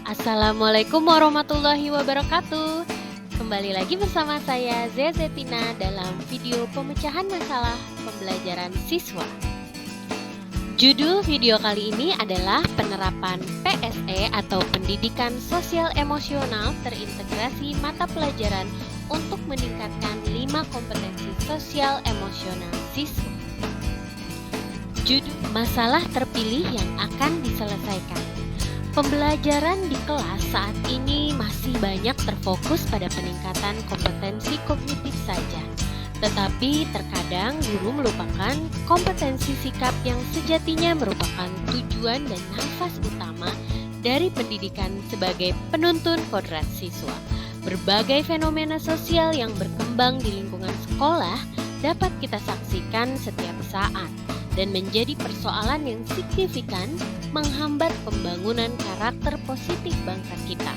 Assalamualaikum warahmatullahi wabarakatuh. Kembali lagi bersama saya Zezetina dalam video pemecahan masalah pembelajaran siswa. Judul video kali ini adalah penerapan PSE atau Pendidikan Sosial Emosional Terintegrasi Mata Pelajaran untuk meningkatkan 5 kompetensi sosial emosional siswa. Judul masalah terpilih yang akan diselesaikan. Pembelajaran di kelas saat ini masih banyak terfokus pada peningkatan kompetensi kognitif saja. Tetapi terkadang guru melupakan kompetensi sikap yang sejatinya merupakan tujuan dan nafas utama dari pendidikan sebagai penuntun kodrat siswa. Berbagai fenomena sosial yang berkembang di lingkungan sekolah dapat kita saksikan setiap saat dan menjadi persoalan yang signifikan menghambat pembangunan karakter positif bangsa kita.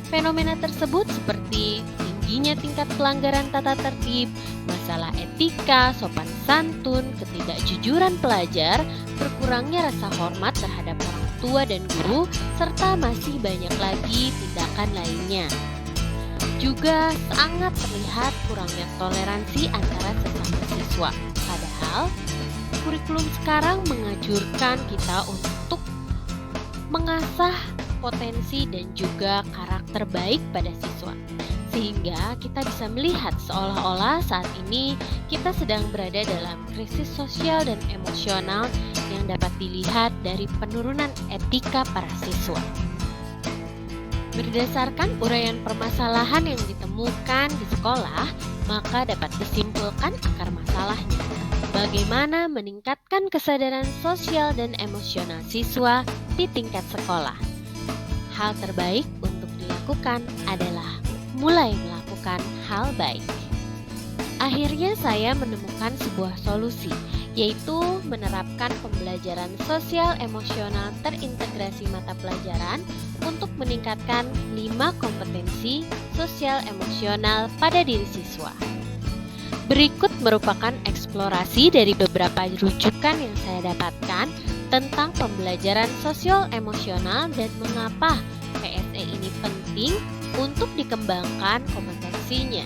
Fenomena tersebut seperti tingginya tingkat pelanggaran tata tertib, masalah etika, sopan santun, ketidakjujuran pelajar, berkurangnya rasa hormat terhadap orang tua dan guru, serta masih banyak lagi tindakan lainnya. Juga sangat terlihat kurangnya toleransi antara sesama siswa. Padahal kurikulum sekarang mengajurkan kita untuk mengasah potensi dan juga karakter baik pada siswa. Sehingga kita bisa melihat seolah-olah saat ini kita sedang berada dalam krisis sosial dan emosional yang dapat dilihat dari penurunan etika para siswa. Berdasarkan uraian permasalahan yang ditemukan di sekolah, maka dapat disimpulkan akar masalahnya. Bagaimana meningkatkan kesadaran sosial dan emosional siswa di tingkat sekolah? Hal terbaik untuk dilakukan adalah mulai melakukan hal baik. Akhirnya saya menemukan sebuah solusi, yaitu menerapkan pembelajaran sosial emosional terintegrasi mata pelajaran untuk meningkatkan 5 kompetensi sosial emosional pada diri siswa. Berikut merupakan eksplorasi dari beberapa rujukan yang saya dapatkan tentang pembelajaran sosial emosional dan mengapa PSE ini penting untuk dikembangkan kompetensinya.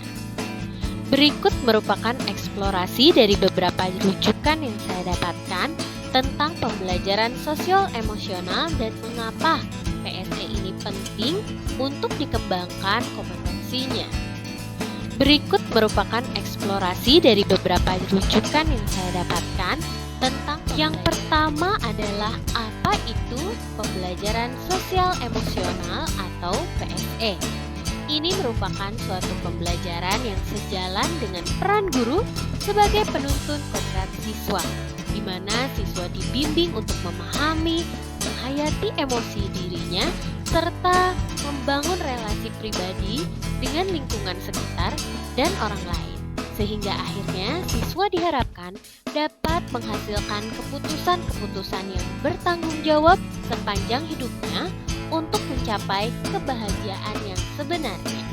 Berikut merupakan eksplorasi dari beberapa rujukan yang saya dapatkan tentang pembelajaran sosial emosional dan mengapa PSE ini penting untuk dikembangkan kompetensinya. Berikut merupakan eksplorasi dari beberapa rujukan yang saya dapatkan tentang yang pertama adalah apa itu pembelajaran sosial emosional atau PSE. Ini merupakan suatu pembelajaran yang sejalan dengan peran guru sebagai penuntun kodrat siswa, di mana siswa dibimbing untuk memahami, menghayati emosi dirinya, serta membangun relasi pribadi dengan lingkungan sekitar dan orang lain. Sehingga akhirnya siswa diharapkan dapat menghasilkan keputusan-keputusan yang bertanggung jawab sepanjang hidupnya untuk mencapai kebahagiaan yang sebenarnya.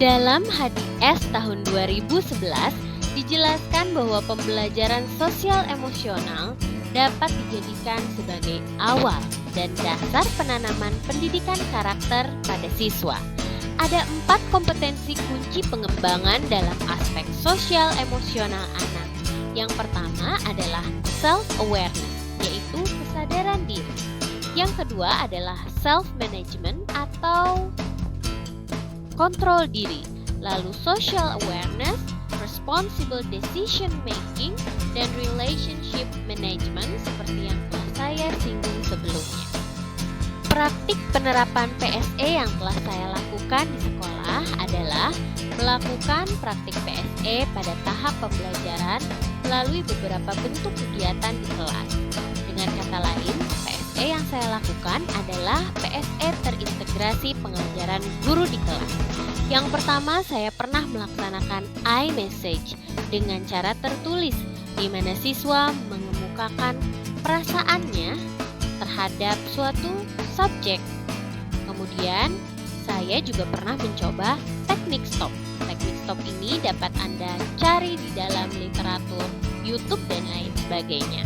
Dalam HDS tahun 2011 dijelaskan bahwa pembelajaran sosial emosional dapat dijadikan sebagai awal dan dasar penanaman pendidikan karakter pada siswa. Ada 4 kompetensi kunci pengembangan dalam aspek sosial emosional anak. Yang pertama adalah self-awareness, yaitu kesadaran diri. Yang kedua adalah self-management atau kontrol diri. Lalu social awareness, responsible decision making, dan relationship management seperti yang telah saya singgung sebelumnya. Praktik penerapan PSE yang telah saya lakukan di sekolah adalah melakukan praktik PSE pada tahap pembelajaran melalui beberapa bentuk kegiatan di kelas. Dengan kata lain, PSE yang saya lakukan adalah PSE terintegrasi pengajaran guru di kelas. Yang pertama, saya pernah melaksanakan iMessage dengan cara tertulis, di mana siswa mengemukakan perasaannya terhadap suatu subjek. Kemudian, saya juga pernah mencoba teknik stop. Teknik stop ini dapat Anda cari di dalam literatur YouTube dan lain sebagainya.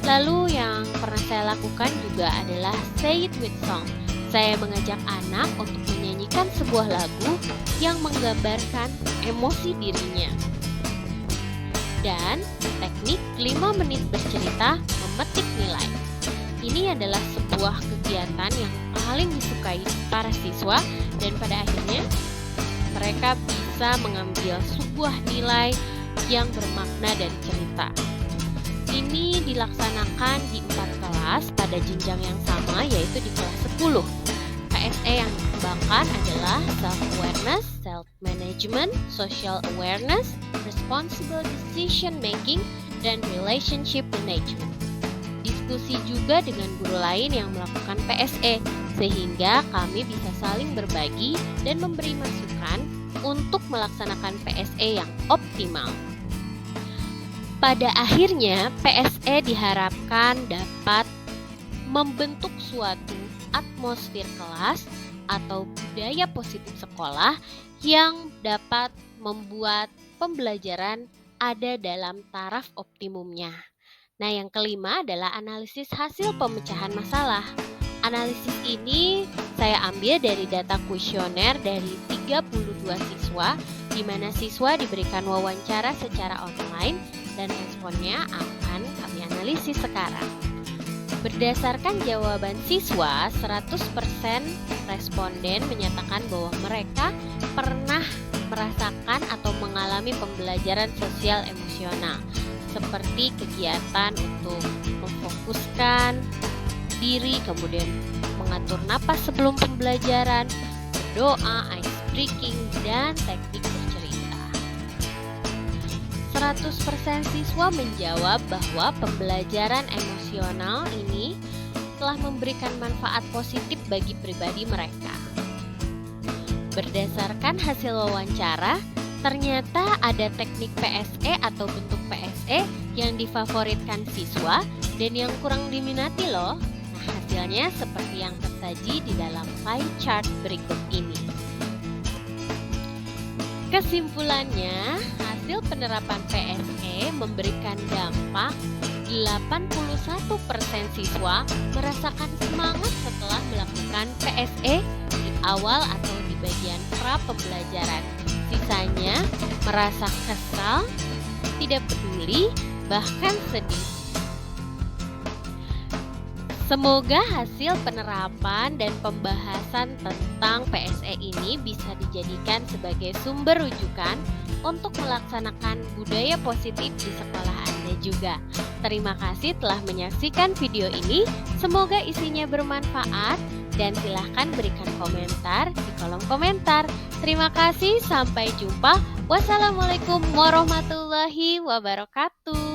Lalu yang pernah saya lakukan juga adalah say it with song. Saya mengajak anak untuk menyanyikan sebuah lagu yang menggambarkan emosi dirinya. Dan teknik 5 menit bercerita memetik nilai. Ini adalah sebuah kegiatan yang paling disukai para siswa dan pada akhirnya mereka bisa mengambil sebuah nilai yang bermakna dari cerita. Ini dilaksanakan di 4 kelas pada jenjang yang sama, yaitu di kelas 10. PSE yang dikembangkan adalah self-awareness, self-management, social awareness, responsible decision making, dan relationship management. Diskusi juga dengan guru lain yang melakukan PSE, sehingga kami bisa saling berbagi dan memberi masukan untuk melaksanakan PSE yang optimal. Pada akhirnya, PSE diharapkan dapat membentuk suatu atmosfer kelas atau budaya positif sekolah yang dapat membuat pembelajaran ada dalam taraf optimumnya. Nah, yang kelima adalah analisis hasil pemecahan masalah. Analisis ini saya ambil dari data kuesioner dari 32 siswa, di mana siswa diberikan wawancara secara online dan responnya akan kami analisis sekarang. Berdasarkan jawaban siswa, 100% responden menyatakan bahwa mereka pernah merasakan atau mengalami pembelajaran sosial emosional, seperti kegiatan untuk memfokuskan diri, kemudian mengatur napas sebelum pembelajaran, berdoa, ice breaking, dan teknik bercerita. 100% siswa menjawab bahwa pembelajaran emosional ini telah memberikan manfaat positif bagi pribadi mereka. Berdasarkan hasil wawancara, ternyata ada teknik PSE atau bentuk PSE yang difavoritkan siswa dan yang kurang diminati loh. Nah, hasilnya seperti yang tersaji di dalam pie chart berikut ini. Kesimpulannya, hasil penerapan PSE memberikan dampak 81% siswa merasakan semangat setelah melakukan PSE di awal atau di bagian pra pembelajaran. Sisanya merasa kesal, tidak peduli, bahkan sedih. Semoga hasil penerapan dan pembahasan tentang PSE ini bisa dijadikan sebagai sumber rujukan untuk melaksanakan budaya positif di sekolah Anda juga. Terima kasih telah menyaksikan video ini. Semoga isinya bermanfaat dan silahkan berikan komentar di kolom komentar. Terima kasih, sampai jumpa. Wassalamualaikum warahmatullahi wabarakatuh.